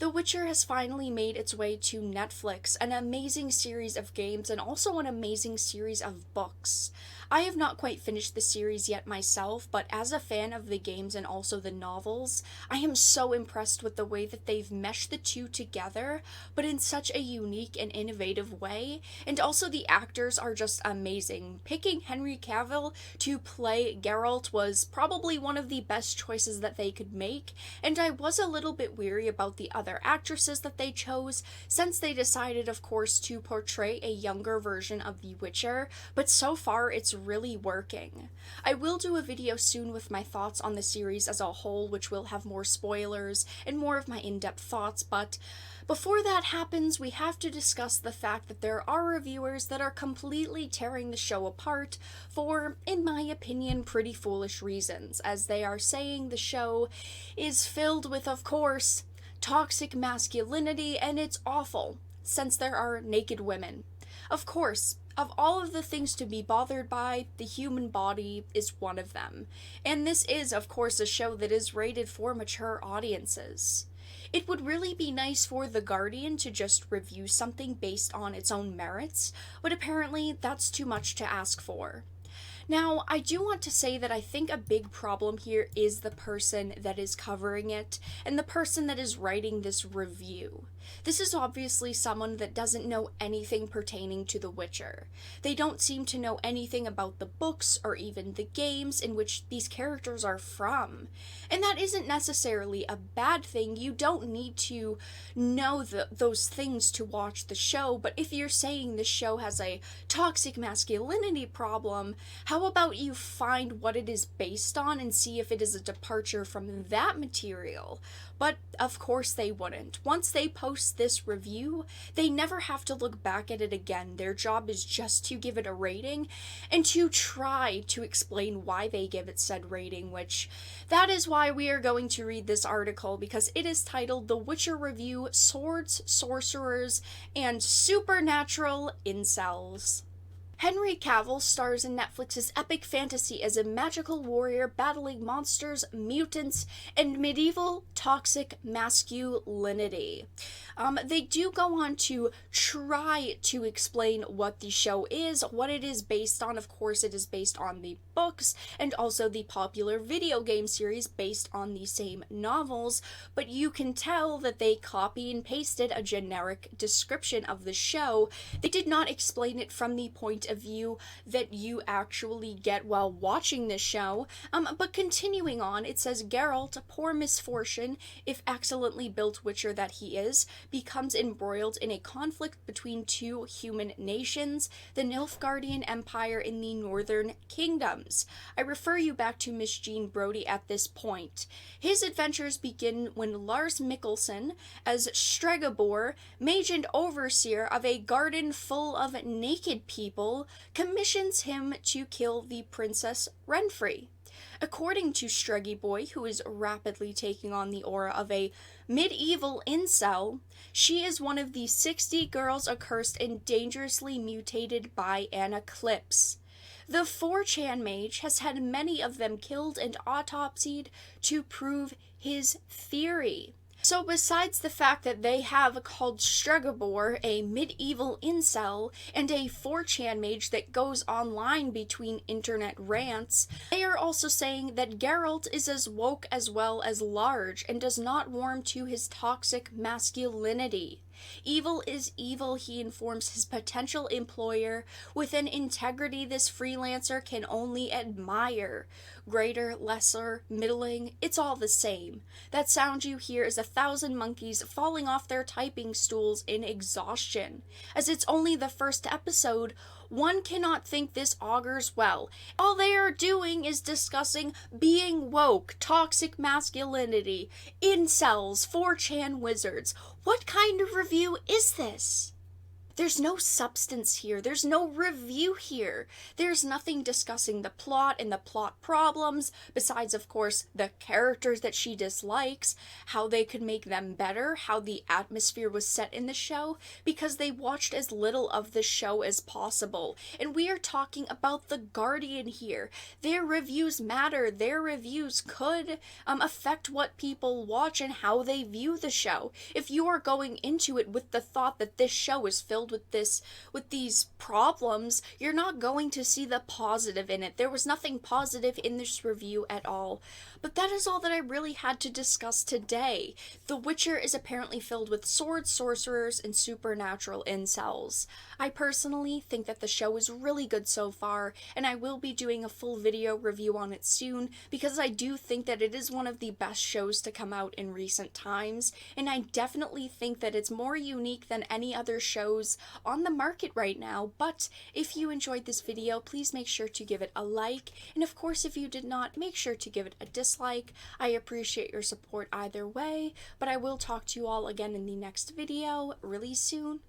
The Witcher has finally made its way to Netflix, an amazing series of games and also an amazing series of books. I have not quite finished the series yet myself, but as a fan of the games and also the novels, I am so impressed with the way that they've meshed the two together, but in such a unique and innovative way. And also, the actors are just amazing. Picking Henry Cavill to play Geralt was probably one of the best choices that they could make, and I was a little bit weary about the other actresses that they chose, since they decided, of course, to portray a younger version of The Witcher, but so far it's really working. I will do a video soon with my thoughts on the series as a whole, which will have more spoilers and more of my in-depth thoughts, but before that happens, we have to discuss the fact that there are reviewers that are completely tearing the show apart for, in my opinion, pretty foolish reasons, as they are saying the show is filled with, of course, toxic masculinity, and it's awful, since there are naked women. Of course, of all of the things to be bothered by, the human body is one of them. And this is, of course, a show that is rated for mature audiences. It would really be nice for The Guardian to just review something based on its own merits, but apparently that's too much to ask for. Now, I do want to say that I think a big problem here is the person that is covering it and the person that is writing this review. This is obviously someone that doesn't know anything pertaining to The Witcher. They don't seem to know anything about the books or even the games in which these characters are from. And that isn't necessarily a bad thing. You don't need to know those things to watch the show, but if you're saying the show has a toxic masculinity problem, how about you find what it is based on and see if it is a departure from that material? But of course they wouldn't. Once they post this review, they never have to look back at it again. Their job is just to give it a rating and to try to explain why they give it said rating, which that is why we are going to read this article, because it is titled The Witcher Review: Swords, Sorcerers, and Supernatural Incels. Henry Cavill stars in Netflix's epic fantasy as a magical warrior battling monsters, mutants, and medieval toxic masculinity. They do go on to try to explain what the show is, what it is based on. Of course, it is based on the books and also the popular video game series based on the same novels, but you can tell that they copy and pasted a generic description of the show. They did not explain it from the point of view that you actually get while watching this show. But continuing on, it says Geralt, a poor misfortune, if excellently built witcher that he is, becomes embroiled in a conflict between two human nations, the Nilfgaardian Empire and the Northern Kingdoms. I refer you back to Miss Jean Brodie at this point. His adventures begin when Lars Mikkelsen, as Stregobor, mage and overseer of a garden full of naked people, commissions him to kill the Princess Renfrey. According to Streggy Boy, who is rapidly taking on the aura of a medieval incel, she is one of the 60 girls accursed and dangerously mutated by an eclipse. The 4chan mage has had many of them killed and autopsied to prove his theory. So besides the fact that they have called Stregobor a medieval incel and a 4chan mage that goes online between internet rants, they are also saying that Geralt is as woke as well as large and does not warm to his toxic masculinity. Evil is evil, he informs his potential employer with an integrity this freelancer can only admire. Greater, lesser, middling, it's all the same. That sound you hear is 1,000 monkeys falling off their typing stools in exhaustion. As it's only the first episode, one cannot think this augurs well. All they are doing is discussing being woke, toxic masculinity, incels, 4chan wizards. What kind of review is this? There's no substance here. There's no review here. There's nothing discussing the plot and the plot problems, besides, of course, the characters that she dislikes, how they could make them better, how the atmosphere was set in the show, because they watched as little of the show as possible. And we are talking about The Guardian here. Their reviews matter. Their reviews could affect what people watch and how they view the show. If you are going into it with the thought that this show is filled with these problems, you're not going to see the positive in it. There was nothing positive in this review at all. But that is all that I really had to discuss today. The Witcher is apparently filled with swords, sorcerers, and supernatural incels. I personally think that the show is really good so far, and I will be doing a full video review on it soon, because I do think that it is one of the best shows to come out in recent times, and I definitely think that it's more unique than any other shows on the market right now. But if you enjoyed this video, please make sure to give it a like, and of course if you did not, make sure to give it a dislike. I appreciate your support either way, but I will talk to you all again in the next video really soon.